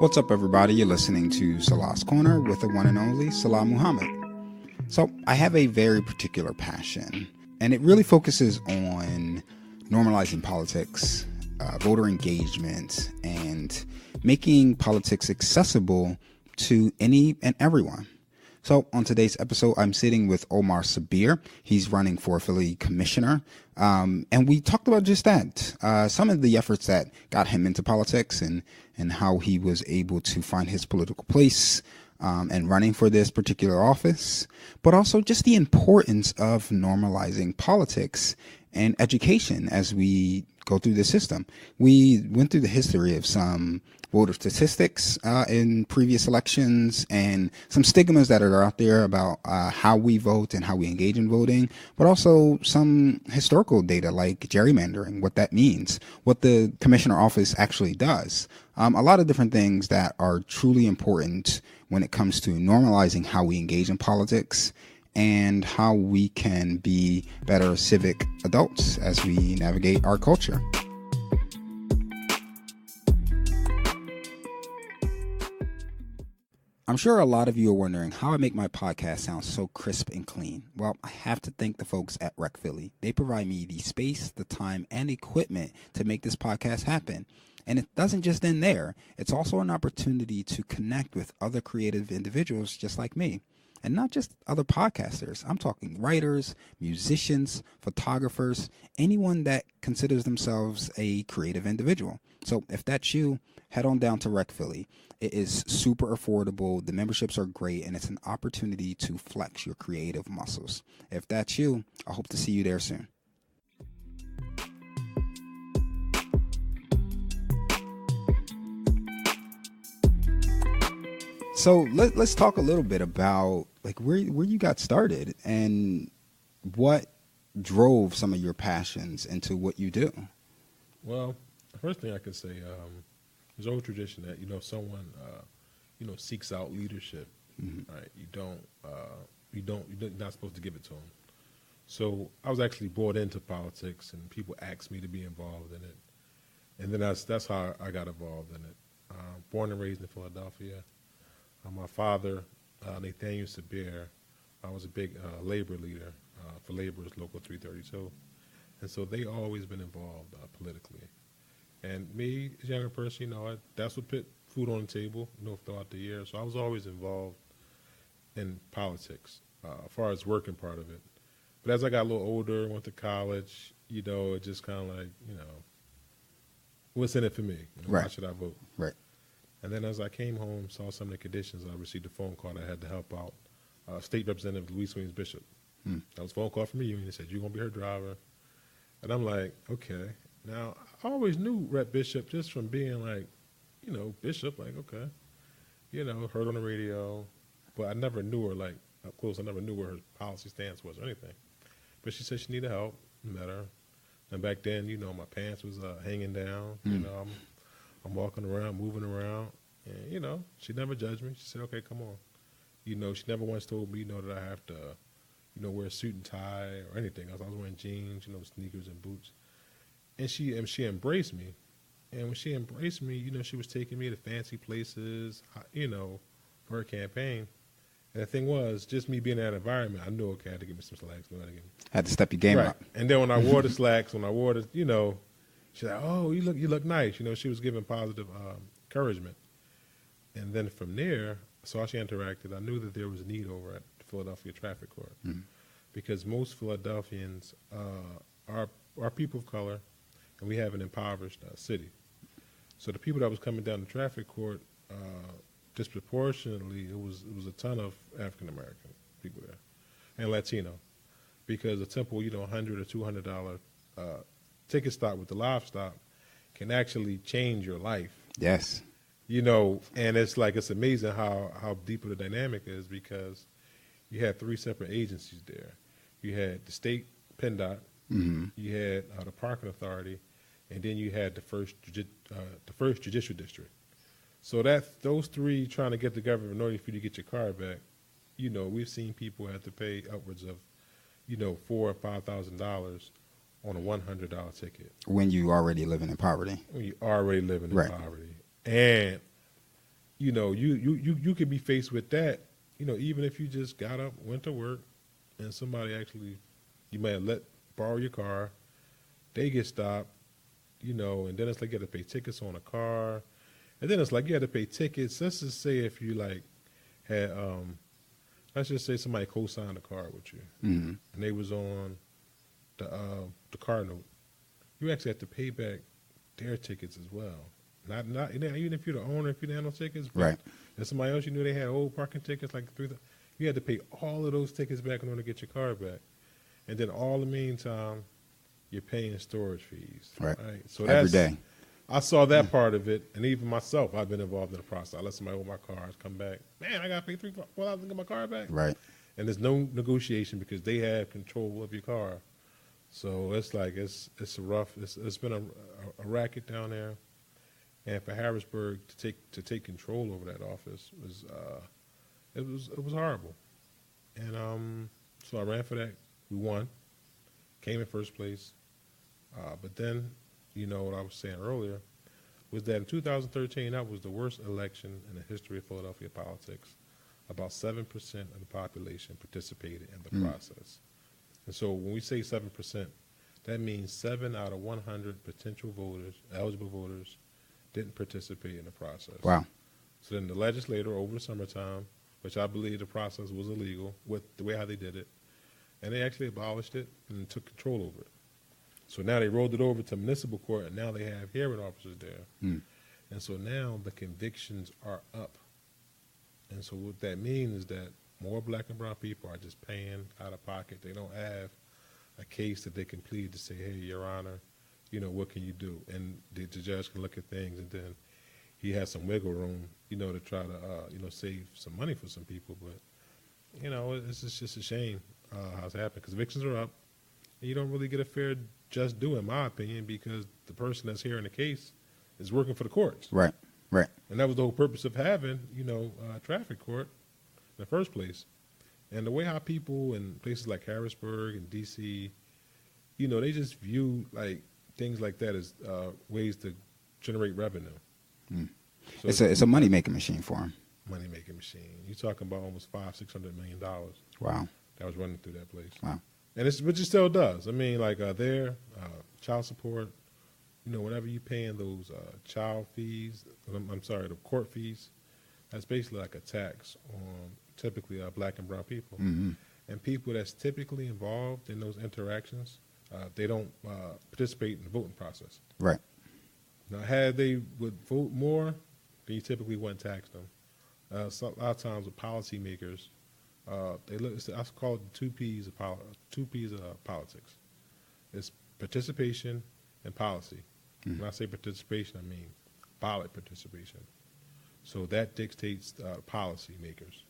What's up, everybody? You're listening to Salah's Corner with the one and only Salah Muhammad. So I have a very particular passion, and it really focuses on normalizing politics, voter engagement, and making politics accessible to any and everyone. So on today's episode, I'm sitting with Omar Sabir. He's running for Philly commissioner. And we talked about just that, some of the efforts that got him into politics and how he was able to find his political place and running for this particular office, but also just the importance of normalizing politics and education as we go through the system. We went through the history of some voter statistics in previous elections and some stigmas that are out there about how we vote and how we engage in voting, but also some historical data like gerrymandering, what that means, what the commissioner office actually does. A lot of different things that are truly important when it comes to normalizing how we engage in politics and how we can be better civic adults as we navigate our culture. I'm sure a lot of you are wondering how I make my podcast sound so crisp and clean. Well, I have to thank the folks at Rec Philly. They provide me the space, the time, and equipment to make this podcast happen. And it doesn't just end there. It's also an opportunity to connect with other creative individuals just like me. And not just other podcasters. I'm talking writers, musicians, photographers, anyone that considers themselves a creative individual. So if that's you, head on down to Rec Philly. It is super affordable. The memberships are great, and it's an opportunity to flex your creative muscles. If that's you, I hope to see you there soon. So let's talk a little bit about like where you got started and what drove some of your passions into what you do. Well, the first thing I could say, there's old tradition that someone seeks out leadership. Mm-hmm. Right? You're not supposed to give it to them. So I was actually brought into politics, and people asked me to be involved in it, and then that's how I got involved in it. Born and raised in Philadelphia. My father, Nathaniel Sabir, was a big labor leader for Laborers Local 332. And so they always been involved politically. And me, as a younger person, that's what put food on the table, throughout the year. So I was always involved in politics, as far as working part of it. But as I got a little older, went to college, it just kind of like, what's in it for me? Right. Why should I vote? Right. And then as I came home, saw some of the conditions, I received a phone call that I had to help out State Representative Louise Williams Bishop. That was a phone call from the union. They said, you're going to be her driver. And I'm like, okay. Now, I always knew Rep Bishop just from being like, Bishop, like, okay. Heard on the radio. But I never knew her like up close. I never knew where her policy stance was or anything. But she said she needed help. Met her. And back then, my pants was hanging down. I'm walking around, moving around, and, she never judged me. She said, okay, come on. She never once told me, that I have to, wear a suit and tie or anything. I was wearing jeans, sneakers and boots. And she embraced me. And when she embraced me, she was taking me to fancy places, for her campaign. And the thing was, just me being in that environment, I knew, okay, I had to give me some slacks. Had to step your game up. And then when I wore the slacks, she's like, oh, you look nice. She was giving positive encouragement. And then from there, so as she interacted, I knew that there was a need over at the Philadelphia Traffic Court. Mm-hmm. Because most Philadelphians are people of color, and we have an impoverished city. So the people that was coming down the traffic court, disproportionately, it was a ton of African-American people there, and Latino. Because a simple, $100 or $200 ticket stop with the livestock can actually change your life. Yes. And it's amazing how deep of the dynamic is, because you had 3 separate agencies there. You had the state PennDOT, mm-hmm. You had the parking authority, and then you had the first judicial district. So those 3 trying to get together in order for you to get your car back, we've seen people have to pay upwards of, $4,000 or $5,000 on a $100 ticket. When you already living in poverty. When you already living in right. poverty. And you could be faced with that. Even if you just got up, went to work, and somebody actually, you might have borrow your car, they get stopped, and then it's like you have to pay tickets on a car, and then it's like you have to pay tickets. Let's just say if you like had, let's just say somebody co-signed a car with you, and they was on the car note, you actually have to pay back their tickets as well. Not even if you're the owner, if you didn't have no tickets, but Right. and somebody else you knew they had old parking tickets like you had to pay all of those tickets back in order to get your car back, and then all the meantime, you're paying storage fees. Right. So Every day. I saw that part of it, and even myself, I've been involved in the process. I let somebody hold my car, come back. Man, I got to pay $3,000 to get my car back. Right. And there's no negotiation because they have control of your car. So it's like it's a rough. It's been a racket down there, and for Harrisburg to take control over that office was horrible. And so I ran for that. We won, came in first place. But then, what I was saying earlier was that in 2013, that was the worst election in the history of Philadelphia politics. About 7% of the population participated in the process. And so when we say 7%, that means 7 out of 100 potential voters, eligible voters, didn't participate in the process. Wow. So then the legislator over the summertime, which I believe the process was illegal with the way how they did it, and they actually abolished it and took control over it. So now they rolled it over to municipal court, and now they have hearing officers there. And so now the convictions are up. And so what that means is that more black and brown people are just paying out of pocket. They don't have a case that they can plead to say, hey, Your Honor, what can you do? And the judge can look at things, and then he has some wiggle room, to try to, save some money for some people. But, it's just a shame how it's happened, because evictions are up, and you don't really get a fair just due, in my opinion, because the person that's hearing the case is working for the courts. Right. Right. And that was the whole purpose of having, traffic court in the first place. And the way how people in places like Harrisburg and D.C., they just view like things like that as ways to generate revenue. So It's a money making machine for them. Money making machine. You're talking about almost $500-600 million. Wow. That was running through that place. Wow. And which it still does. I mean, like child support. Whenever you're paying those child fees, the court fees, that's basically like a tax on typically black and brown people. And people that's typically involved in those interactions, they don't participate in the voting process. Right. Now, had they would vote more, then you typically wouldn't tax them. So a lot of times with policymakers, they look. I call it two P's of politics. It's participation and policy. When I say participation, I mean ballot participation. So that dictates policy makers.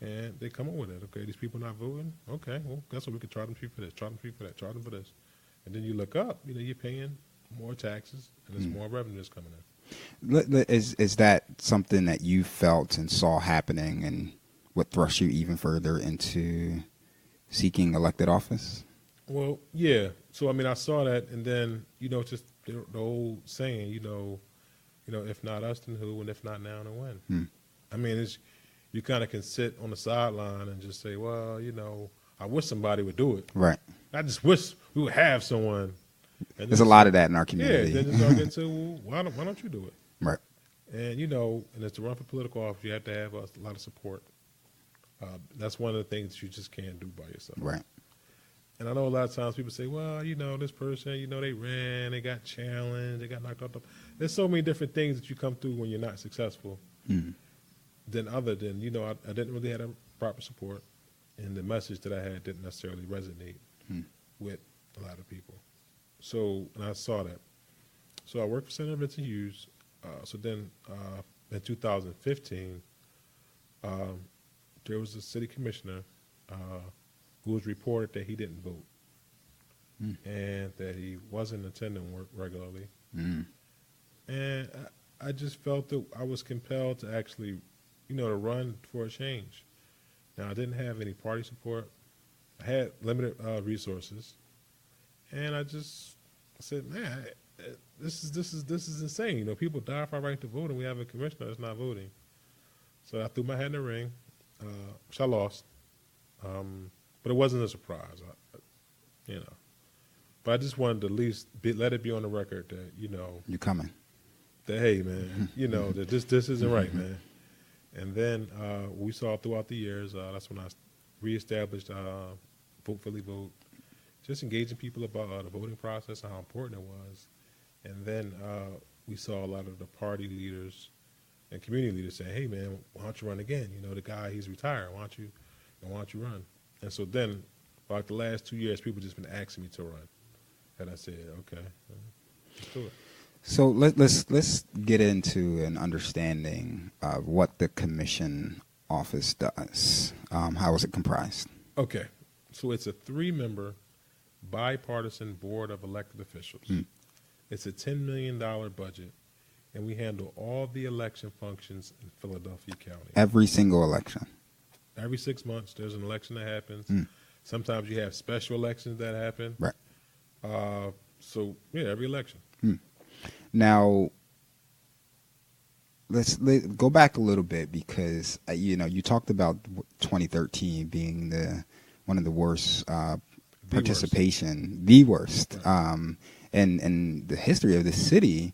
And they come up with it. Okay, these people not voting? Okay, well, guess what? We could charge them for this, charge them for that, charge them for this. And then you look up, you're paying more taxes, and there's more revenue that's coming in. Is that something that you felt and saw happening, and what thrust you even further into seeking elected office? Well, yeah. So, I saw that, and then, just the old saying, if not us, then who, and if not now, then when? You kind of can sit on the sideline and just say, well, I wish somebody would do it. Right. I just wish we would have someone. And there's a lot of that in our community. Yeah, then just get to, well, why don't you do it? Right. And, and it's to run for political office, you have to have a lot of support. That's one of the things you just can't do by yourself. Right. And I know a lot of times people say, well, this person, they ran, they got challenged, they got knocked off. There's so many different things that you come through when you're not successful. Than I didn't really have a proper support, and the message that I had didn't necessarily resonate with a lot of people. So, and I saw that. So I worked for Senator Vincent Hughes. So then in 2015, there was a city commissioner who was reported that he didn't vote and that he wasn't attending work regularly. And I just felt that I was compelled to actually, to run for a change. Now, I didn't have any party support. I had limited resources. And I said, man, this is insane. You know, people die for our right to vote, and we have a commissioner that's not voting. So I threw my hat in the ring, which I lost, but it wasn't a surprise. You know, but I just wanted to at least let it be on the record that you coming. That hey man, that this isn't right, man. And then we saw throughout the years. That's when I reestablished Vote Philly Vote, just engaging people about the voting process and how important it was. And then we saw a lot of the party leaders and community leaders saying, "Hey, man, why don't you run again? The guy, he's retired. Why don't you run?" And so then, for like the last 2 years, people just been asking me to run, and I said, "Okay, let's do it." So let's get into an understanding of what the commission office does. How is it comprised? Okay, so it's a 3-member bipartisan board of elected officials. It's a $10 million budget, and we handle all the election functions in Philadelphia County. Every single election? Every 6 months, there's an election that happens. Sometimes you have special elections that happen. Right. So, yeah, every election. Now, let's go back a little bit because, you talked about 2013 being one of the worst participation, the worst. Right. And the history of the city,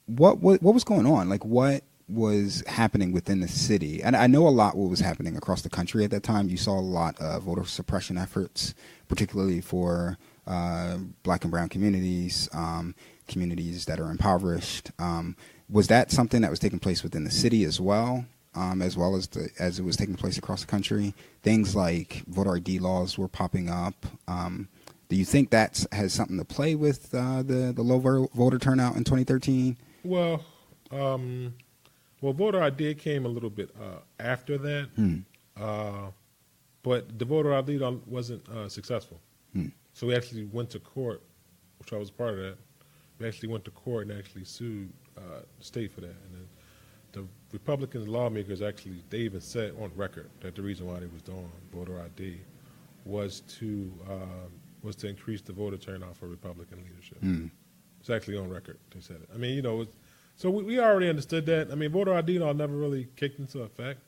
what was going on? Like, what was happening within the city? And I know a lot what was happening across the country at that time. You saw a lot of voter suppression efforts, particularly for Black and brown communities, communities that are impoverished. Was that something that was taking place within the city as well as as it was taking place across the country? Things like voter ID laws were popping up. Do you think that has something to play with the low voter turnout in 2013? Well, voter ID came a little bit after that, but the voter ID wasn't successful. So we actually went to court, which I was part of that. We actually went to court and actually sued the state for that. And then the Republican lawmakers they even said on record that the reason why they was doing voter ID was to increase the voter turnout for Republican leadership. It's actually on record. They said it. I mean, so we already understood that. I mean, voter ID law never really kicked into effect.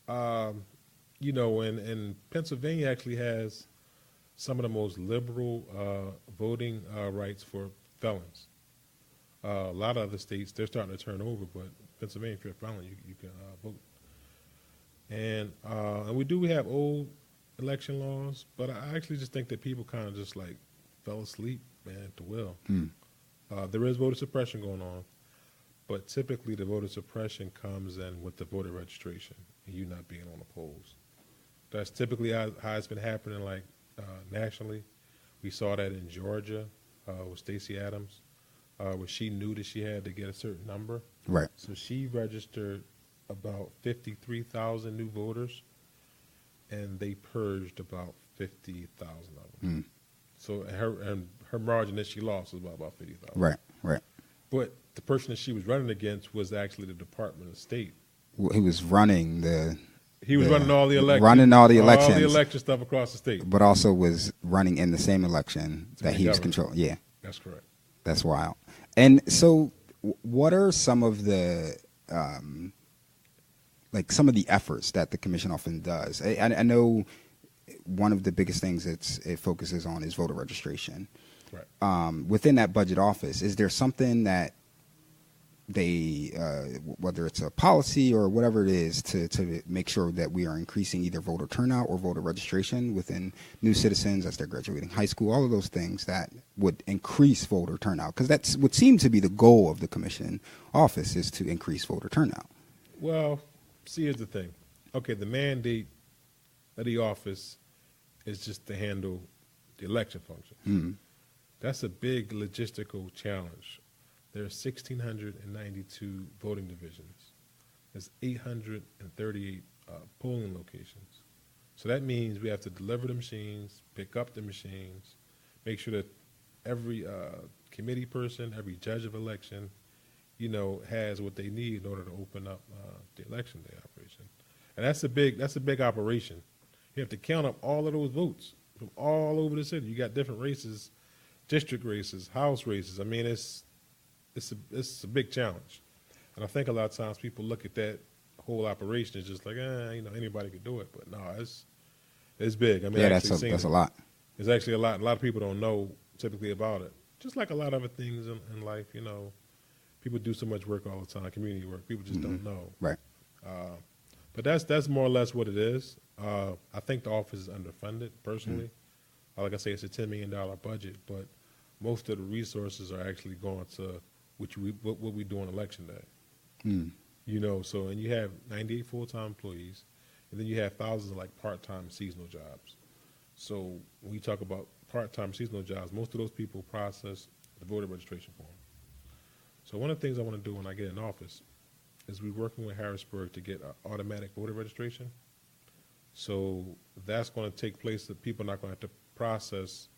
And Pennsylvania actually has some of the most liberal voting rights for felons. A lot of other states, they're starting to turn over, but Pennsylvania, if you're a felon, you can vote. And we have old election laws, but I actually just think that people kind of just like fell asleep, man, at the wheel. There is voter suppression going on, but typically the voter suppression comes in with the voter registration and you not being on the polls. That's typically how it's been happening, like nationally. We saw that in Georgia with Stacey Adams, where she knew that she had to get a certain number. Right. So she registered about 53,000 new voters, and they purged about 50,000 of them. So her margin that she lost was about 50,000. Right. But the person that she was running against was actually the Department of State. Well, he was running running all the elections. Running all the elections. All the election stuff across the state. But also was running in the same election that he was controlling. Yeah. That's correct. That's wild. And so what are some of the some of the efforts that the commission often does? I know one of the biggest things it focuses on is voter registration. Right. Within that budget office, is there something that they, whether it's a policy or whatever it is, to make sure that we are increasing either voter turnout or voter registration within new citizens as they're graduating high school, all of those things that would increase voter turnout? Because that's what seems to be the goal of the commission office, is to increase voter turnout. Well, see, here's the thing. Okay, the mandate of the office is just to handle the election function. That's a big logistical challenge. There are 1,692 voting divisions. There's 838 polling locations. So that means we have to deliver the machines, pick up the machines, make sure that every committee person, every judge of election, has what they need in order to open up the election day operation. And that's a big operation. You have to count up all of those votes from all over the city. You got different races district races, house races. I mean, it's a big challenge, and I think a lot of times people look at that whole operation as just like, anybody could do it, but no, it's big. I mean, Yeah, that's a lot. It's actually a lot. A lot of people don't know typically about it. Just like a lot of other things in life, people do so much work all the time, community work. People just don't know. Right. But that's more or less what it is. I think the office is underfunded, personally. Like I say, it's a $10 million budget, but most of the resources are actually going to what we do on election day. So, and you have 98 full-time employees, and then you have thousands of part-time and seasonal jobs. So when you talk about part-time seasonal jobs, most of those people process the voter registration form. So one of the things I want to do when I get in office is we're working with Harrisburg to get automatic voter registration. So that's going to take place that people are not going to have to process,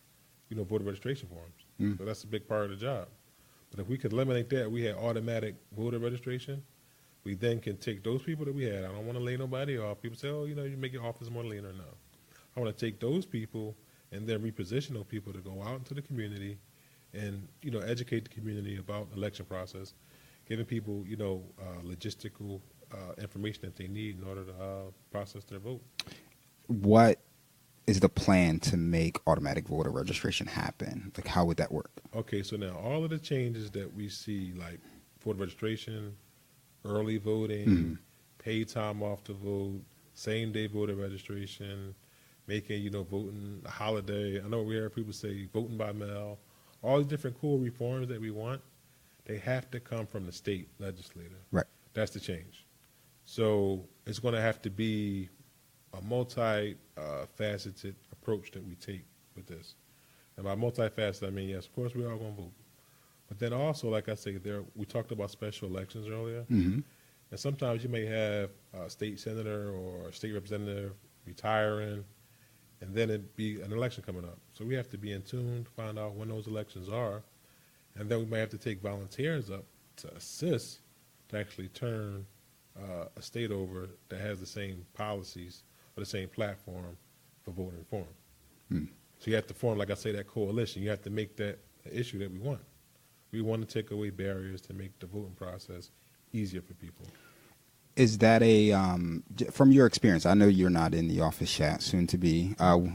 voter registration forms. So that's a big part of the job. But if we could eliminate that, we had automatic voter registration. We then can take those people that we had. I don't want to lay nobody off. People say, you make your office more leaner. No. I want to take those people and then reposition those people to go out into the community and, educate the community about the election process, giving people, logistical information that they need in order to process their vote. What is the plan to make automatic voter registration happen? Like, how would that work? Okay, so now all of the changes that we see, like voter registration, early voting, paid time off to vote, same-day voter registration, making, voting a holiday. I know we hear people say voting by mail. All these different cool reforms that we want, they have to come from the state legislature. Right. That's the change. So it's going to have to be a multi-faceted approach that we take with this. And by multifaceted, I mean, yes, of course, we're all going to vote. But then also, like I say, we talked about special elections earlier. And sometimes you may have a state senator or a state representative retiring, and then it'd be an election coming up. So we have to be in tune to find out when those elections are. And then we may have to take volunteers up to assist to actually turn a state over that has the same policies or the same platform for voter reform. So you have to form, like I say, that coalition. You have to make that an issue that we want. We want to take away barriers to make the voting process easier for people. Is that from your experience? I know you're not in the office yet, soon to be.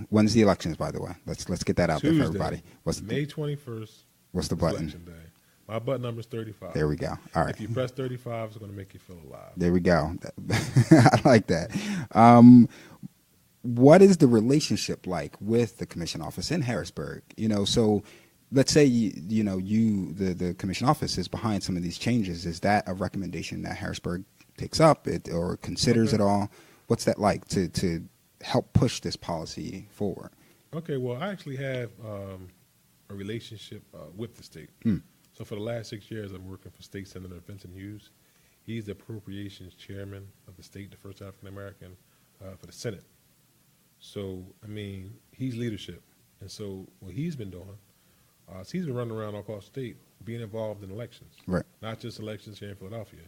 When's the elections, by the way? Let's get that out Tuesday, there for everybody. May 21st. What's the button? Election day. My button number is 35. There we go. All right. If you press 35, it's going to make you feel alive. There we go. I like that. What is the relationship like with the commission office in Harrisburg? So let's say the commission office is behind some of these changes. Is that a recommendation that Harrisburg takes up or considers at all? What's that like to help push this policy forward? Okay. Well, I actually have a relationship with the state. So for the last 6 years, I'm working for State Senator Vincent Hughes. He's the appropriations chairman of the state, the first African American for the Senate. So, I mean, he's leadership. And so what he's been doing, he's been running around all across the state, being involved in elections. Right. Not just elections here in Philadelphia.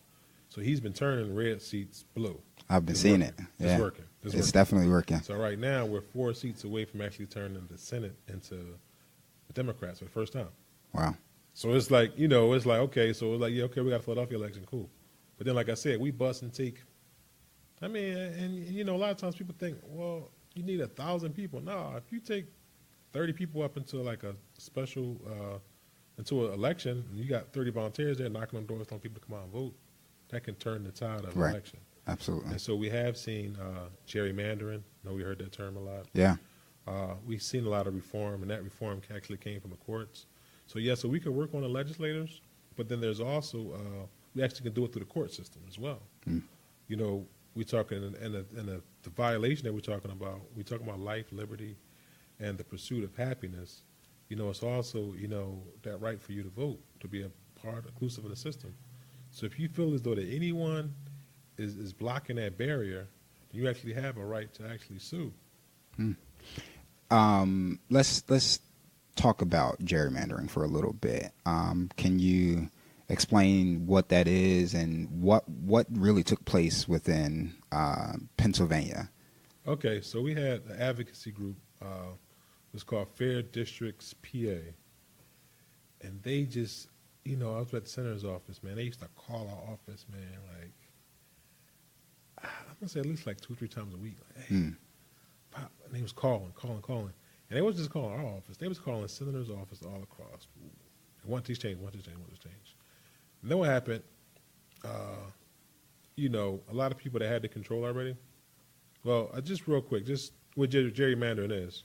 So he's been turning red seats blue. I've been seeing it. Yeah. It's working. It's definitely working. So right now, we're 4 seats away from actually turning the Senate into the Democrats for the first time. Wow. So it's like, okay, so it's like, yeah, okay, we got a Philadelphia election, cool. But then, like I said, we bust and take, a lot of times people think, well, you need 1,000 people. No, if you take 30 people up into like a special, into an election, and you got 30 volunteers there knocking on doors telling people to come out and vote, that can turn the tide of an election. Absolutely. And so we have seen gerrymandering. I know we heard that term a lot. Yeah. We've seen a lot of reform, and that reform actually came from the courts. So, yeah, so we can work on the legislators, but then there's also, we actually can do it through the court system as well. We're talking, and the violation that we're talking about life, liberty, and the pursuit of happiness. It's also, that right for you to vote, to be a part, inclusive of the system. So if you feel as though that anyone is blocking that barrier, you actually have a right to actually sue. Let's talk about gerrymandering for a little bit. Can you explain what that is and what really took place within Pennsylvania? Okay, so we had an advocacy group. It was called Fair Districts PA, And they just, I was at the senator's office, man. They used to call our office, man, like, I'm going to say at least like 2 or 3 times a week. Like, hey, Pop. And they was calling. And they wasn't just calling our office. They was calling the senator's office all across. Want these change. And then what happened, a lot of people that had the control already. Well, just real quick, just what gerrymandering is.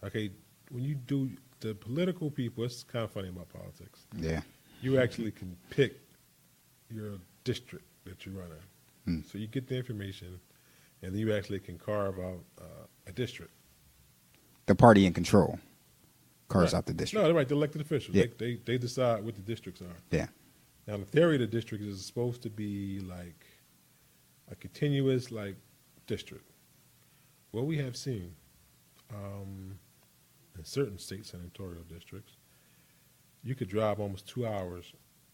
Okay, when you do the political people, it's kind of funny about politics. Yeah. You actually can pick your district that you run in. So you get the information, and then you actually can carve out a district. The party in control carves out the district. No, they're right. The elected officials. Yeah. They decide what the districts are. Yeah. Now, the theory of the district is supposed to be like a continuous district. What we have seen in certain state senatorial districts, you could drive almost 2 hours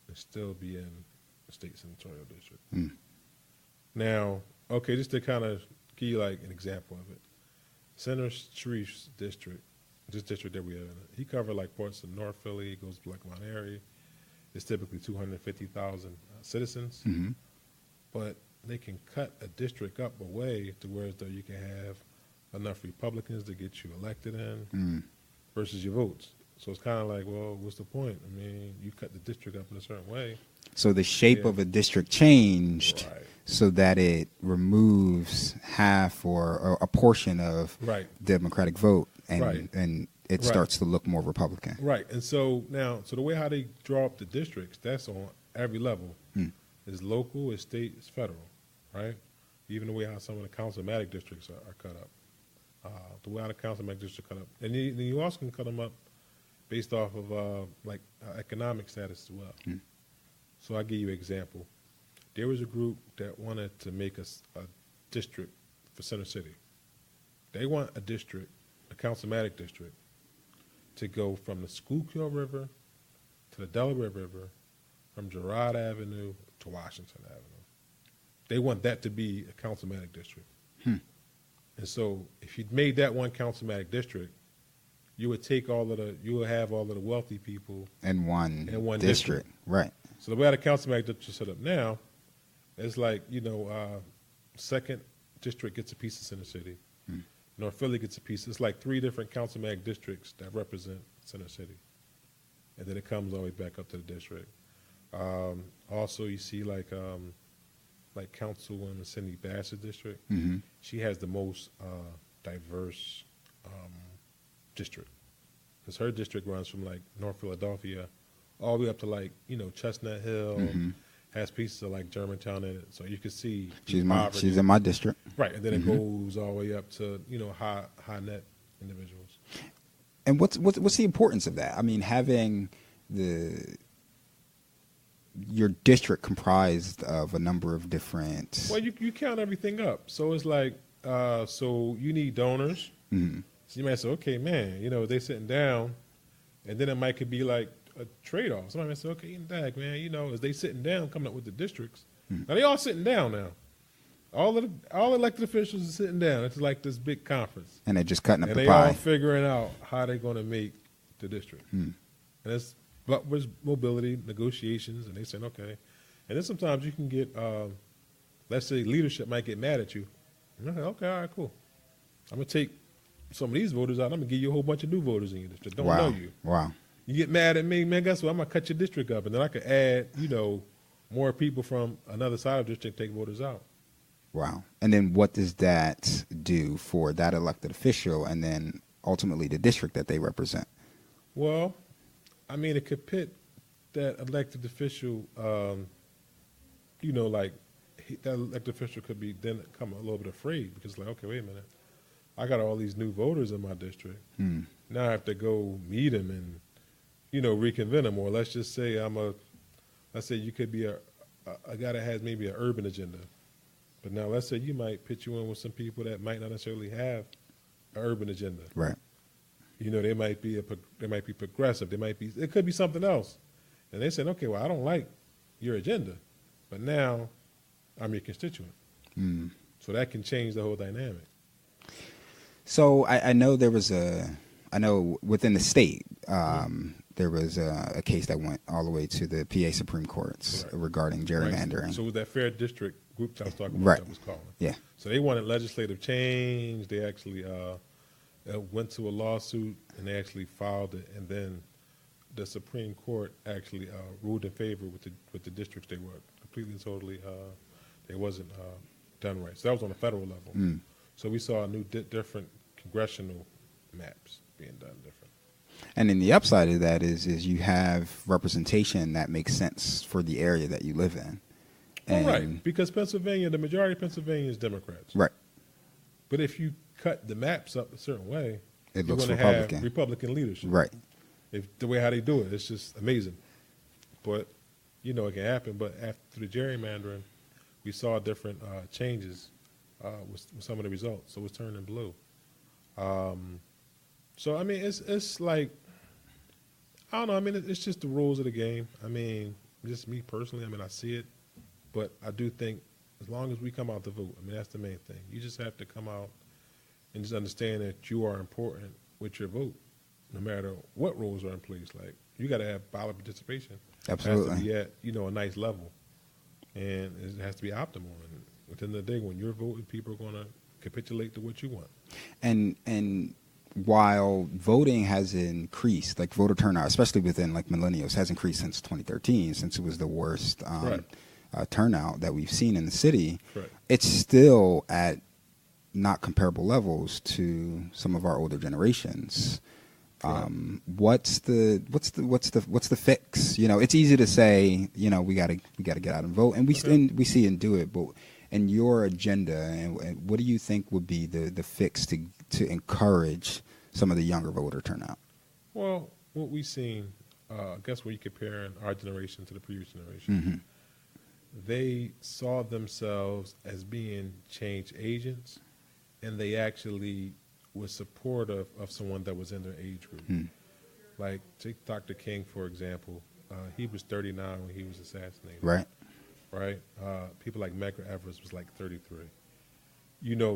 and still be in a state senatorial district. Now, okay, just to kind of give you an example of it, Senator Sharif's district, this district that we have in it, he covered parts of North Philly, goes to Mount Airy. It's typically 250,000 citizens, but they can cut a district up a way to where though you can have enough Republicans to get you elected in versus your votes. So it's kind of like, well, what's the point? I mean, you cut the district up in a certain way. So the shape of a district changed so that it removes half or a portion of the Democratic vote, and it starts to look more Republican. Right. And so now, the way how they draw up the districts, that's on every level. It's local, it's state, it's federal, right? Even the way how some of the councilmatic districts are cut up. The way how the councilmatic districts are cut up. And you also can cut them up based off of economic status as well. So I'll give you an example. There was a group that wanted to make a district for Center City. They want a district, a councilmatic district, to go from the Schuylkill River to the Delaware River, from Girard Avenue to Washington Avenue. They want that to be a councilmatic district. And so if you made that one councilmatic district, you would have all of the wealthy people in one district. Right. So the way the councilmatic district is set up now, it's second district gets a piece of Center City. North Philly gets a piece. It's like 3 different councilmatic districts that represent Center City. And then it comes all the way back up to the district. Also, you see Councilwoman Cindy Bassett district. She has the most diverse district. Because her district runs from North Philadelphia all the way up to Chestnut Hill, has pieces of Germantown in it. So you can see she's in my district. Right, and then it goes all the way up to high net individuals. And what's the importance of that? I mean, having your district comprised of a number of different. Well, you count everything up, so it's so you need donors. So you might say, okay, man, they sitting down, and then it could be a trade-off. Somebody might say, okay, dag, man, as they sitting down, coming up with the districts. Now they all sitting down now. All elected officials are sitting down. It's like this big conference, and they're just cutting up the pie. And they all figuring out how they're going to make the district. And it's with mobility negotiations, and they saying, okay. And then sometimes you can get, let's say, leadership might get mad at you. And you're okay, all right, cool. I'm gonna take some of these voters out. I'm gonna give you a whole bunch of new voters in your district. Don't know you. Wow. You get mad at me, man, guess what? I'm going to cut your district up, and then I could add, more people from another side of the district take voters out. Wow. And then what does that do for that elected official and then ultimately the district that they represent? Well, I mean, it could pit that elected official, that elected official could be then come a little bit afraid because okay, wait a minute. I got all these new voters in my district. Now I have to go meet them and reconvene them, or let's just say let's say you could be a guy that has maybe an urban agenda, but now let's say you might pitch you in with some people that might not necessarily have an urban agenda. Right. They might be progressive. It could be something else, and they said, okay, well, I don't like your agenda, but now I'm your constituent, so that can change the whole dynamic. So I know there was I know within the state, there was a case that went all the way to the PA Supreme Courts regarding gerrymandering. Right. So with that fair district group I was talking about, that was calling. Yeah. So they wanted legislative change. They actually went to a lawsuit and they actually filed it, and then the Supreme Court actually ruled in favor with the districts. They were completely and totally they wasn't done right. So that was on a federal level. So we saw a new different congressional maps being done different. And then the upside of that is you have representation that makes sense for the area that you live in. And right, because Pennsylvania, the majority of Pennsylvania is Democrats. Right. But if you cut the maps up a certain way, it you're looks going to Republican. have Republican leadership. Right. If the way how they do it, it's just amazing. But, it can happen. But after the gerrymandering, we saw different changes with some of the results. So it's turning blue. So, I mean, it's like, I don't know. I mean, it's just the rules of the game. I mean, just me personally, I mean, I see it. But I do think as long as we come out to vote, I mean, that's the main thing. You just have to come out and just understand that you are important with your vote, no matter what rules are in place. Like, you got to have ballot participation. Absolutely. It has to be at, a nice level. And it has to be optimal. And within the day, when you're voting, people are going to capitulate to what you want. And while voting has increased, like voter turnout, especially within like millennials, has increased since 2013, since it was the worst turnout that we've seen in the city, it's still at not comparable levels to some of our older generations. What's the fix? It's easy to say, we got to get out and vote, and we see and do it. But in your agenda, and what do you think would be the fix to encourage some of the younger voter turnout? Well, what we've seen, I guess when you're comparing our generation to the previous generation, they saw themselves as being change agents, and they actually was supportive of someone that was in their age group. Like, take Dr. King, for example. He was 39 when he was assassinated. Right? People like Medgar Evers was like 33.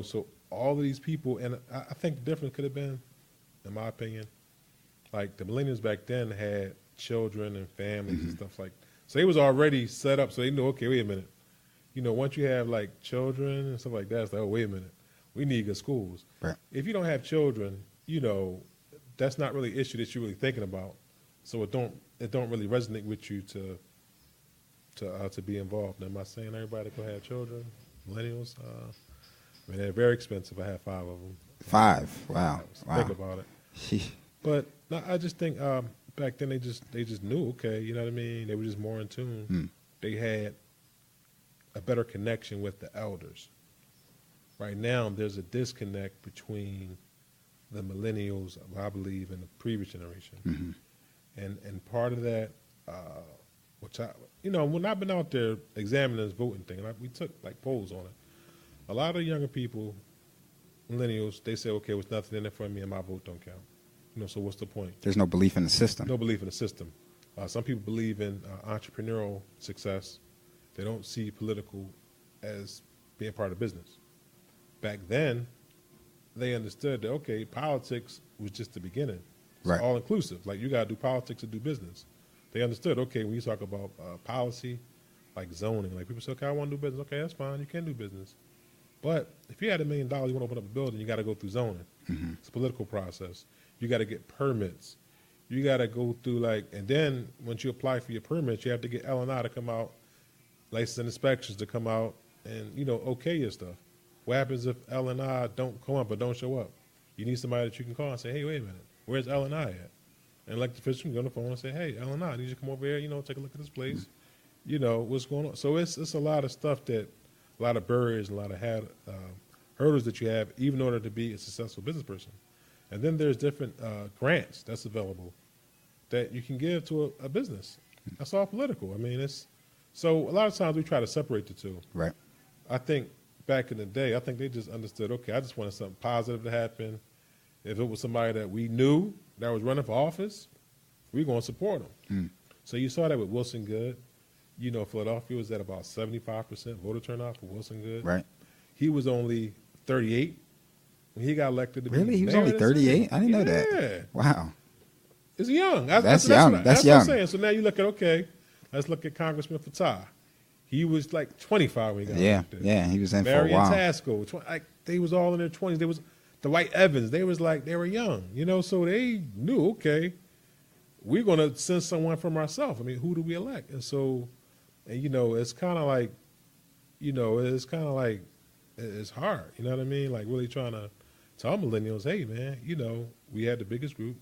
So all of these people, and I think the difference could have been, in my opinion, like the millennials back then had children and families and stuff like that. So they was already set up, so they knew, okay, wait a minute. Once you have like children and stuff like that, it's like, oh, wait a minute. We need good schools. Right. If you don't have children, that's not really an issue that you're really thinking about. So it don't really resonate with you to be involved. Now, am I saying everybody can have children? Millennials? I mean, they're very expensive. I have 5 of them. 5? Wow. Think about it. But no, I just think back then they just knew, okay, you know what I mean? They were just more in tune. They had a better connection with the elders. Right now, there's a disconnect between the millennials, I believe, and the previous generation. And part of that, which when I've been out there examining this voting thing, and we took like polls on it, a lot of younger people, millennials, they say, okay, there's nothing in it for me and my vote don't count. So what's the point? There's no belief in the system. No belief in the system. Some people believe in entrepreneurial success. They don't see political as being part of business. Back then, they understood that, okay, politics was just the beginning. It's all inclusive. Like, you got to do politics to do business. They understood, okay, when you talk about policy, like zoning, like people say, okay, I want to do business. Okay, that's fine. You can do business. But if you had $1 million, you want to open up a building, you got to go through zoning. It's a political process. You got to get permits. You got to go through and then once you apply for your permits, you have to get L&I to come out, license and inspections to come out and, okay your stuff. What happens if L&I don't come up or don't show up? You need somebody that you can call and say, hey, wait a minute, where's L&I at? And like the official can go on the phone and say, hey, L&I, I need you to come over here, take a look at this place. What's going on? So it's a lot of stuff a lot of barriers, a lot of hurdles that you have, even in order to be a successful business person. And then there's different grants that's available that you can give to a business. That's all political. I mean, so a lot of times we try to separate the two. Right. I think back in the day, I think they just understood, okay, I just wanted something positive to happen. If it was somebody that we knew that was running for office, we're going to support them. So you saw that with Wilson Good. Philadelphia was at about 75% voter turnout for Wilson Good. Right. He was only 38 when he got elected. Really? He was only 38? I didn't know that. Wow. It's young. That's young. That's young. What I'm saying. So now you look at, okay, let's look at Congressman Fattah. He was like 25 when he got elected. Yeah, he was in Marion for a while. Tasco, they was all in their 20s. There was Dwight Evans. They were young, so they knew, okay, we're going to send someone from ourselves. I mean, who do we elect? And so, it's kind of like, it's hard. You know what I mean? Like really trying to tell millennials, hey, man, we had the biggest group.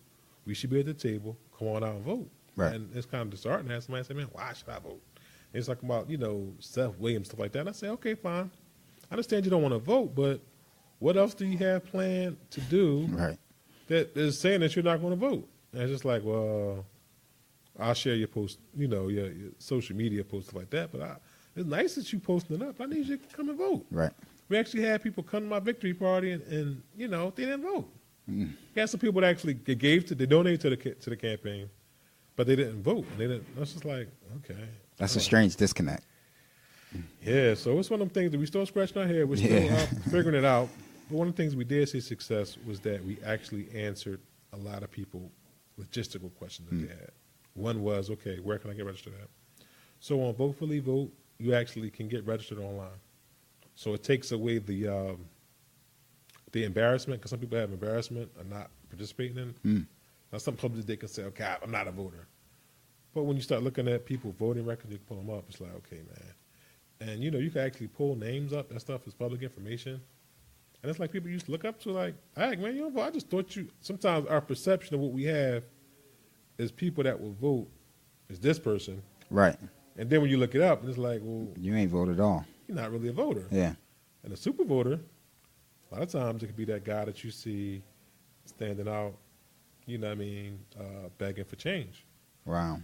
We should be at the table. Come on out and vote. Right. And it's kind of disheartening to have somebody say, man, why should I vote? And it's like about, Seth Williams, stuff like that. And I say, okay, fine. I understand you don't want to vote, but what else do you have planned to do that is saying that you're not going to vote? And it's just like, well, I'll share your post, your social media posts, stuff like that. But it's nice that you posting it up. I need you to come and vote. Right. We actually had people come to my victory party and they didn't vote. We had some people that actually they donated to the campaign, but they didn't vote. And they didn't. That's just like, okay. That's a strange disconnect. Yeah, so it's one of them things that we still scratching our head. We're still figuring it out. But one of the things we did see success was that we actually answered a lot of people logistical questions that they had. One was, okay, where can I get registered at? So on Vote for Lee Vote, you actually can get registered online. So it takes away the embarrassment, because some people have embarrassment of not participating in. Now some places they can say, okay, I'm not a voter. But when you start looking at people voting records, you can pull them up. It's like, okay, man. And, you can actually pull names up. That stuff is public information. And it's like people used to look up to, like, hey, man, you don't vote. I just thought sometimes our perception of what we have is people that will vote is this person. Right. And then when you look it up, it's like, well, you ain't voted at all. You're not really a voter. Yeah. And a super voter, a lot of times it could be that guy that you see standing out, begging for change. Wow.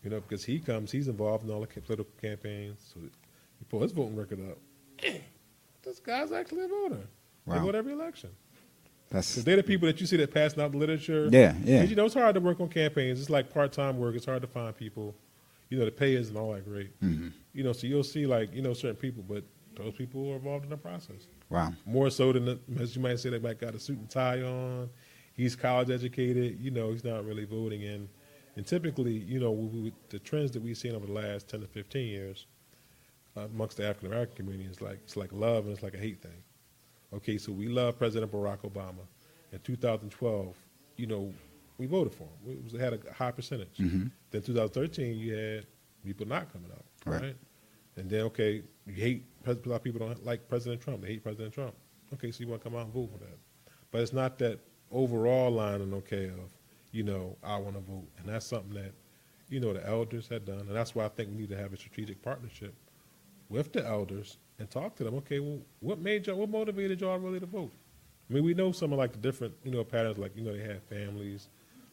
Because he's involved in all the political campaigns. So you pull his voting record up. This guy's actually a voter. Wow. They vote every election. Because they're the people that you see that passing out the literature. Yeah. Because, it's hard to work on campaigns. It's like part-time work. It's hard to find people. The pay isn't all that great. So you'll see, certain people, but those people are involved in the process. Wow. More so than, as you might say, they might got a suit and tie on. He's college educated. He's not really voting in. And typically, the trends that we've seen over the last 10 to 15 years amongst the African American community is it's like love and it's like a hate thing. Okay, so we love President Barack Obama. In 2012, we voted for him. It had a high percentage. Then 2013, you had people not coming out, right? And then, okay, you hate, a lot of people don't like President Trump. They hate President Trump. Okay, so you want to come out and vote for that. But it's not that overall line of, I want to vote. And that's something that, the elders had done. And that's why I think we need to have a strategic partnership with the elders and talk to them. Okay, well, what motivated y'all really to vote? I mean, we know some of the different, patterns, they have families.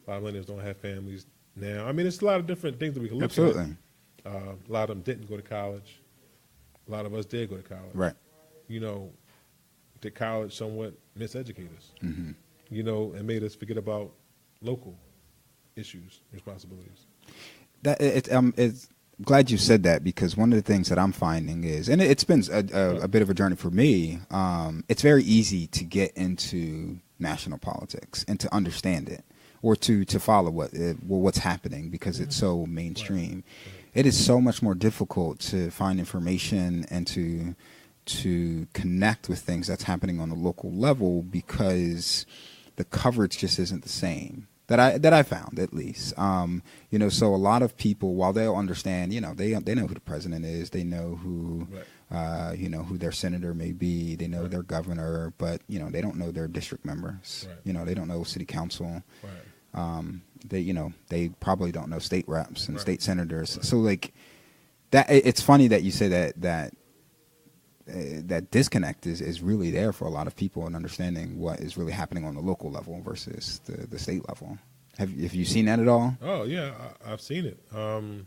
A lot of millennials don't have families now. I mean, it's a lot of different things that we can look Absolutely. at. A lot of them didn't go to college. A lot of us did go to college. Right. The college somewhat miseducated us, and made us forget about local issues, responsibilities. It's glad you said that, because one of the things that I'm finding is, and it's been a bit of a journey for me, it's very easy to get into national politics and to understand it, or to follow what's happening, because it's so mainstream. Right. It is so much more difficult to find information and to connect with things that's happening on the local level, because the coverage just isn't the same. That I found, at least. So a lot of people, while they'll understand, they know who the president is, they know who, who their senator may be, they know their governor, but they don't know their district members. Right. They don't know city council. Right. They probably don't know state reps and state senators. Right. So that, it's funny that you say that disconnect is really there for a lot of people in understanding what is really happening on the local level versus the state level. Have you seen that at all? Oh yeah, I've seen it. And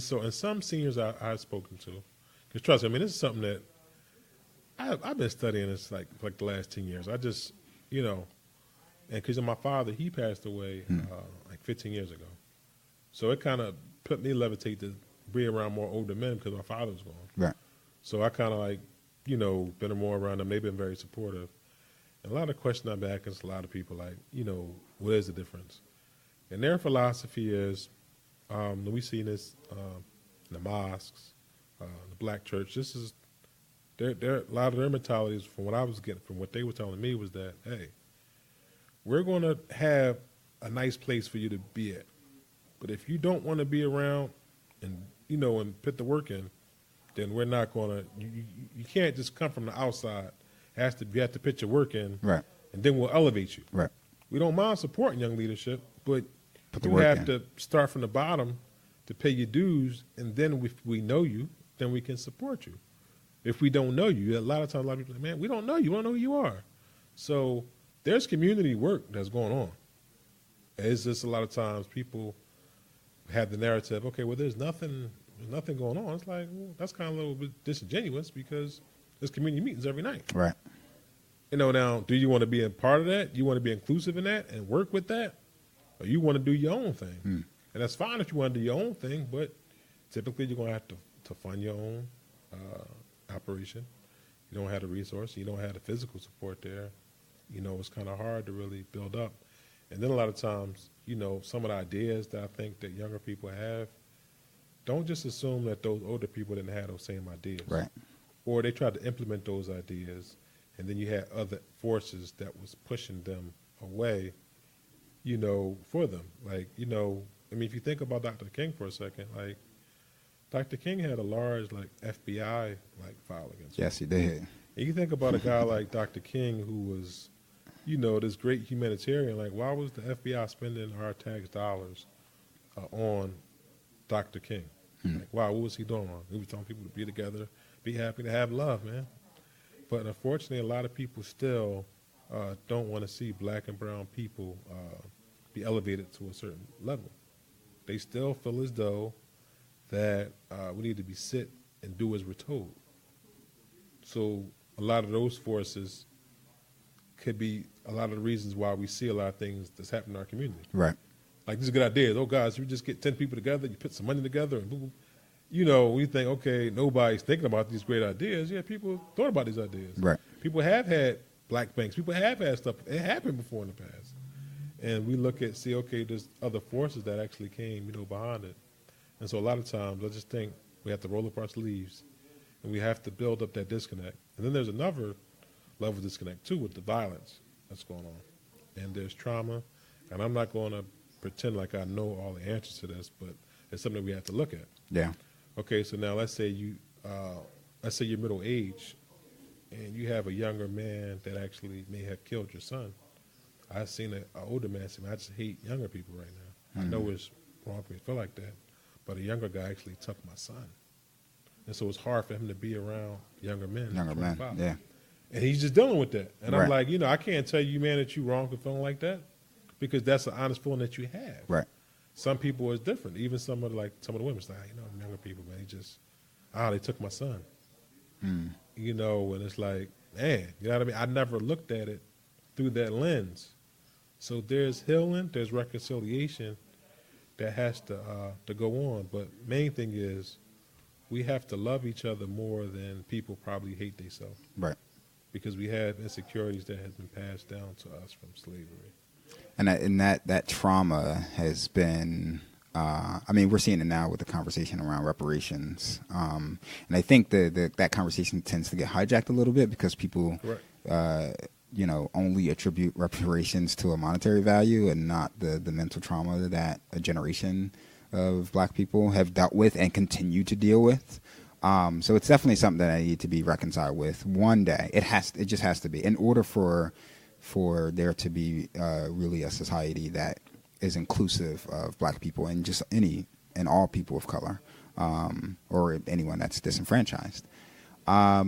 some seniors I've spoken to, because trust me, I mean, this is something that I've been studying this like the last 10 years. I just, and because my father, he passed away 15 years ago, so it kind of put me levitate to be around more older men because my father was gone. Right. So I kind of been more around them. They've been very supportive. And a lot of questions I've been asking a lot of people what is the difference? And their philosophy is, we see this in the mosques, the black church. This is a lot of their mentalities. From what I was getting, from what they were telling me, was that, hey, we're going to have a nice place for you to be at, but if you don't want to be around and and put the work in, then we're not going to. You can't just come from the outside. You have to put your work in, right? And then we'll elevate you, right? We don't mind supporting young leadership, but you have to start from the bottom to pay your dues, and then if we know you, then we can support you. If we don't know you, a lot of times, a lot of people say, man, we don't know you. We don't know who you are. So there's community work that's going on. It's just a lot of times people have the narrative, okay, well, there's nothing going on. It's like, well, that's kind of a little bit disingenuous because there's community meetings every night. Right. Now, do you want to be a part of that? You want to be inclusive in that and work with that? Or you want to do your own thing? And that's fine if you want to do your own thing, but typically you're going to have to fund your own operation. You don't have the resource. You don't have the physical support there. It's kind of hard to really build up. And then a lot of times, some of the ideas that I think that younger people have, don't just assume that those older people didn't have those same ideas. Right. Or they tried to implement those ideas, and then you had other forces that was pushing them away, for them. Like, if you think about Dr. King for a second, like, Dr. King had a large, FBI, file against him. Yes, he did. And you think about a guy like Dr. King who was, this great humanitarian, why was the FBI spending our tax dollars on Dr. King? Wow, what was he doing wrong? He was telling people to be together, be happy, to have love, man. But unfortunately, a lot of people still don't want to see black and brown people be elevated to a certain level. They still feel as though that we need to be sit and do as we're told. So a lot of those forces could be a lot of the reasons why we see a lot of things that's happening in our community. Right. Like, these are good ideas. Oh, guys, you just get 10 people together, you put some money together, and boom. We think, okay, nobody's thinking about these great ideas. Yeah, people thought about these ideas. Right. People have had black banks. People have had stuff. It happened before in the past. And we look at, okay, there's other forces that actually came, behind it. And so a lot of times I just think we have to roll up our sleeves and we have to build up that disconnect. And then there's another level of disconnect, too, with the violence that's going on. And there's trauma. And I'm not going to pretend like I know all the answers to this, but it's something we have to look at. Yeah. Okay, so now let's say you're middle age and you have a younger man that actually may have killed your son. I've seen an older man say, I just hate younger people right now. I know it's wrong for me to feel like that, but a younger guy actually took my son. And so it's hard for him to be around younger men. Yeah. And he's just dealing with that. And Right. I'm like, I can't tell you, man, that you're wrong for feeling like that, because that's an honest feeling that you have. Right. Some people is different. Even some of the women say, younger people, man, they took my son. And it's like, man, you know what I mean? I never looked at it through that lens. So there's healing, there's reconciliation that has to go on. But main thing is we have to love each other more than people probably hate themselves. Right. Because we have insecurities that have been passed down to us from slavery. And that trauma has been, we're seeing it now with the conversation around reparations. And I think that conversation tends to get hijacked a little bit because people, only attribute reparations to a monetary value and not the mental trauma that a generation of black people have dealt with and continue to deal with. So it's definitely something that I need to be reconciled with one day. It just has to be, in order for there to be really a society that is inclusive of black people and just and all people of color, or anyone that's disenfranchised. I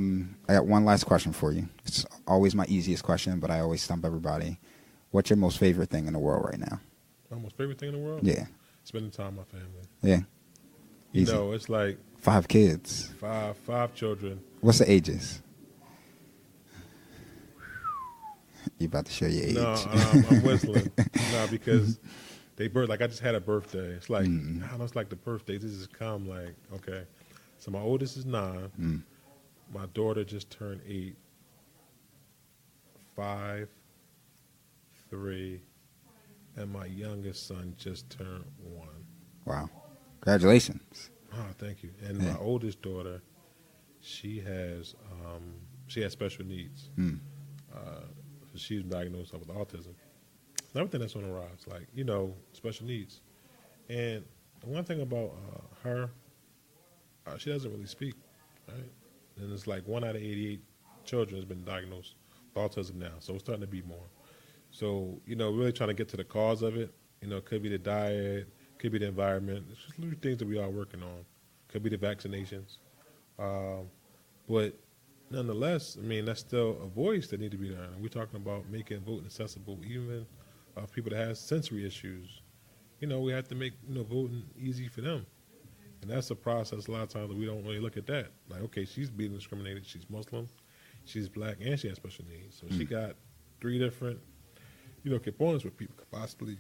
got one last question for you. It's always my easiest question, but I always stump everybody. What's your most favorite thing in the world right now? My most favorite thing in the world? Yeah. Spending time with my family. Yeah. Easy. It's like 5 kids. Five children. What's the ages? You about to show your age? No, I'm whistling. No, because I just had a birthday. It's like, it's like the birthdays. This has come okay. So my oldest is 9. My daughter just turned 8. 5, 3, and my youngest son just turned 1. Wow. Congratulations. Oh, thank you. And my oldest daughter, she has special needs. So she's diagnosed with autism. Everything that's on the rise, like, special needs. And the one thing about her, she doesn't really speak, right? And it's like 1 out of 88 children has been diagnosed with autism now. So it's starting to be more. So, really trying to get to the cause of it. It could be the diet, could be the environment. It's just little things that we are working on. Could be the vaccinations. But nonetheless, I mean, that's still a voice that need to be there. And we're talking about making voting accessible even for people that have sensory issues. We have to make, voting easy for them. And that's a process a lot of times that we don't really look at that. Like, okay, she's being discriminated. She's Muslim, she's black, and she has special needs. So she got 3 different, components where people could possibly,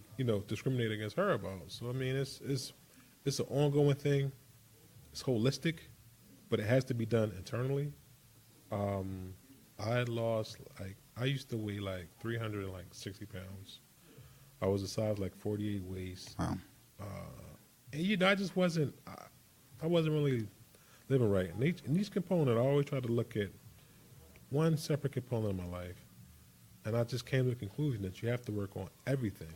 discriminate against her about. So, I mean, it's an ongoing thing. It's holistic, but it has to be done internally. I lost, I used to weigh 360 pounds. I was a size 48 waist. Wow. And I just wasn't, I wasn't really living right. And each component, I always try to look at one separate component of my life. And I just came to the conclusion that you have to work on everything.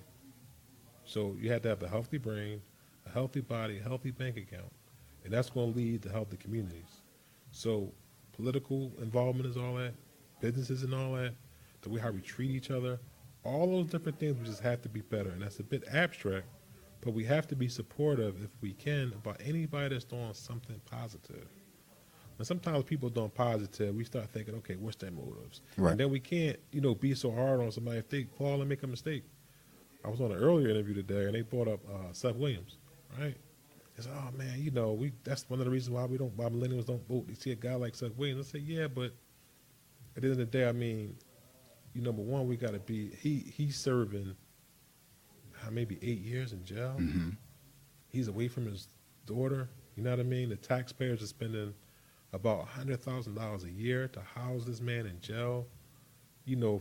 So you have to have a healthy brain, a healthy body, a healthy bank account. And that's going to lead to healthy communities. So political involvement is all that, businesses and all that, how we treat each other, all those different things we just have to be better. And that's a bit abstract, but we have to be supportive if we can about anybody that's doing something positive. And sometimes people doing positive, we start thinking, okay, what's their motives? Right. And then we can't, be so hard on somebody if they fall and make a mistake. I was on an earlier interview today, and they brought up Seth Williams, right? They said, oh, man, that's one of the reasons why millennials don't vote. They see a guy like Seth Williams. I say, yeah, but at the end of the day, I mean, number one, we got to be, he's serving maybe 8 years in jail. Mm-hmm. He's away from his daughter. You know what I mean? The taxpayers are spending about $100,000 a year to house this man in jail,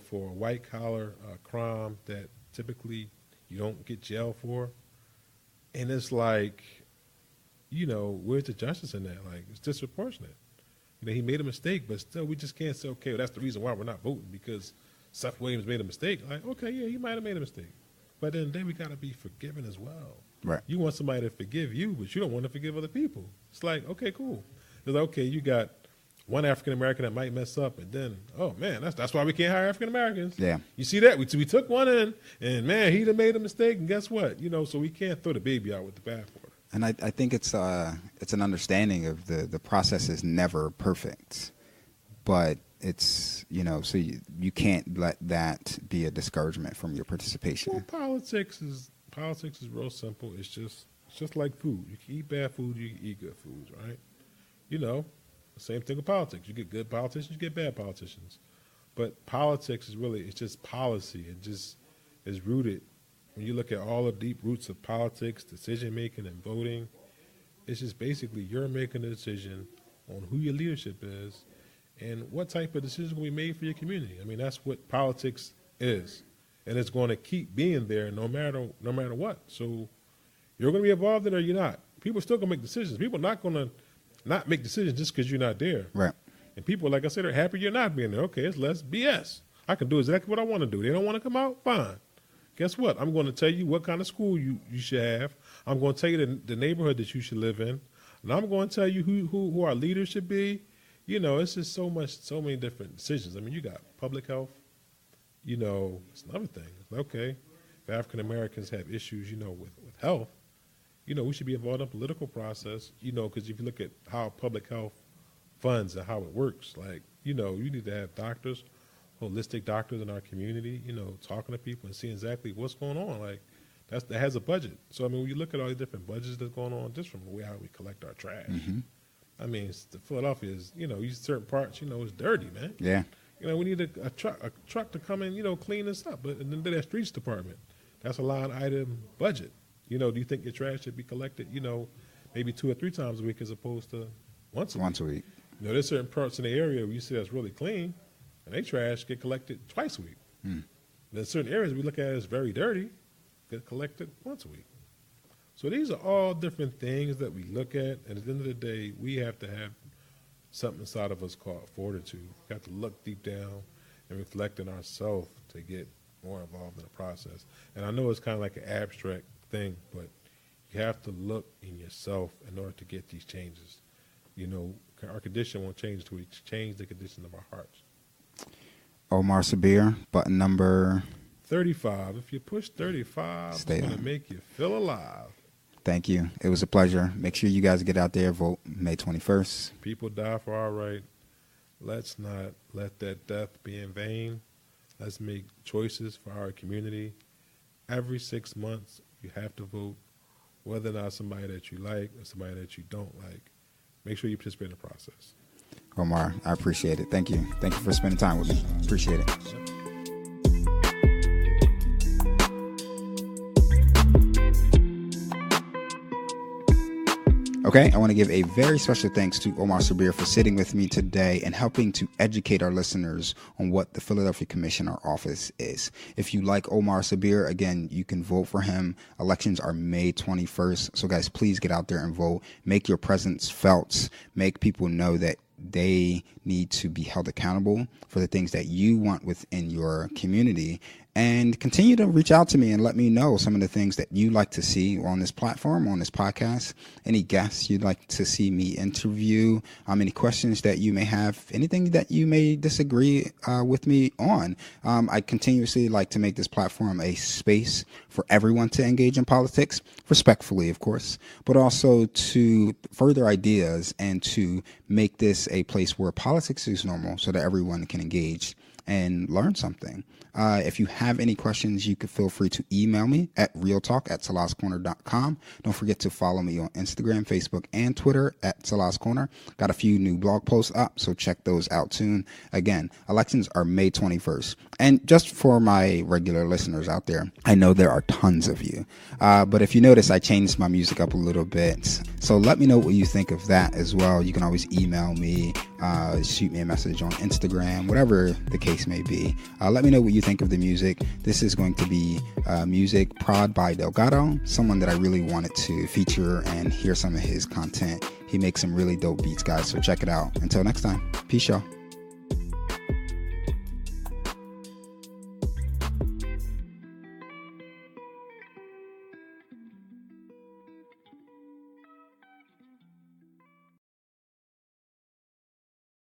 for a white-collar crime that typically you don't get jail for. And it's like, where's the justice in that? It's disproportionate. He made a mistake, but still we just can't say, okay, well, that's the reason why we're not voting, because Seth Williams made a mistake. Okay, yeah, he might have made a mistake. But then we got to be forgiving as well. Right. You want somebody to forgive you, but you don't want to forgive other people. It's like, okay, cool. It's like, okay, you got one African-American that might mess up, and then, oh, man, that's why we can't hire African-Americans. Yeah. You see that? We took one in, and, man, he done made a mistake, and guess what? So we can't throw the baby out with the bathwater. And I think it's an understanding of the process is never perfect, but it's, so you can't let that be a discouragement from your participation. Well, politics is real simple. It's just like food. You can eat bad food, you can eat good foods, right? Same thing with politics. You get good politicians, you get bad politicians. But politics it's just policy. It just is rooted. When you look at all the deep roots of politics, decision-making and voting, it's just basically you're making a decision on who your leadership is and what type of decisions will be made for your community. I mean, that's what politics is. And it's going to keep being there no matter what. So you're going to be involved in it or you're not. People are still going to make decisions. People are not going to not make decisions just because you're not there. Right. And people, like I said, are happy you're not being there. Okay, it's less BS. I can do exactly what I want to do. They don't want to come out? Fine. Guess what? I'm going to tell you what kind of school you should have. I'm going to tell you the neighborhood that you should live in. And I'm going to tell you who our leaders should be. It's just so many different decisions. I mean, you got public health. It's another thing. Okay, if African Americans have issues, with health, we should be involved in the political process, because if you look at how public health funds and how it works, you need to have doctors, holistic doctors in our community, talking to people and seeing exactly what's going on. That has a budget. So, I mean, when you look at all the different budgets that's going on, just from the way how we collect our trash, I mean, Philadelphia is, you certain parts, it's dirty, man. Yeah. We need a truck to come in, clean this up. But and then that streets department, that's a line item budget. Do you think your trash should be collected, maybe 2 or 3 times a week as opposed to once a week? There's certain parts in the area where you see that's really clean, and they trash get collected twice a week. There's certain areas we look at as very dirty, get collected once a week. So these are all different things that we look at, and at the end of the day, we have to have something inside of us called fortitude. We have to look deep down and reflect on ourselves to get more involved in the process. And I know it's kind of like an abstract thing, but you have to look in yourself in order to get these changes. You know, our condition won't change until we change the condition of our hearts. Omar Sabir, button number 35. If you push 35, it's going to make you feel alive. Thank you. It was a pleasure. Make sure you guys get out there, vote May 21st. People die for our right. Let's not let that death be in vain. Let's make choices for our community. Every 6 months, you have to vote, whether or not somebody that you like or somebody that you don't like. Make sure you participate in the process. Omar, I appreciate it. Thank you. Thank you for spending time with me. Appreciate it. Yep. Okay, I want to give a very special thanks to Omar Sabir for sitting with me today and helping to educate our listeners on what the Philadelphia Commissioner Office is. If you like Omar Sabir, again, you can vote for him. Elections are May 21st. So guys, please get out there and vote. Make your presence felt. Make people know that they need to be held accountable for the things that you want within your community. And continue to reach out to me and let me know some of the things that you like to see on this platform, on this podcast, any guests you'd like to see me interview, any questions that you may have, anything that you may disagree with me on. I continuously like to make this platform a space for everyone to engage in politics, respectfully, of course, but also to further ideas and to make this a place where politics is normal so that everyone can engage and learn something. If you have any questions, you can feel free to email me at realtalk@salascorner.com. Don't forget to follow me on Instagram, Facebook, and Twitter at Salas Corner. Got a few new blog posts up, so check those out soon. Again, elections are May 21st. And just for my regular listeners out there, I know there are tons of you. But if you notice, I changed my music up a little bit. So let me know what you think of that as well. You can always email me, shoot me a message on Instagram, whatever the case may be. Let me know what you think of the music. This is going to be music prod by Delgado, someone that I really wanted to feature and hear some of his content. He makes some really dope beats, guys, so check it out. Until next time, peace, y'all.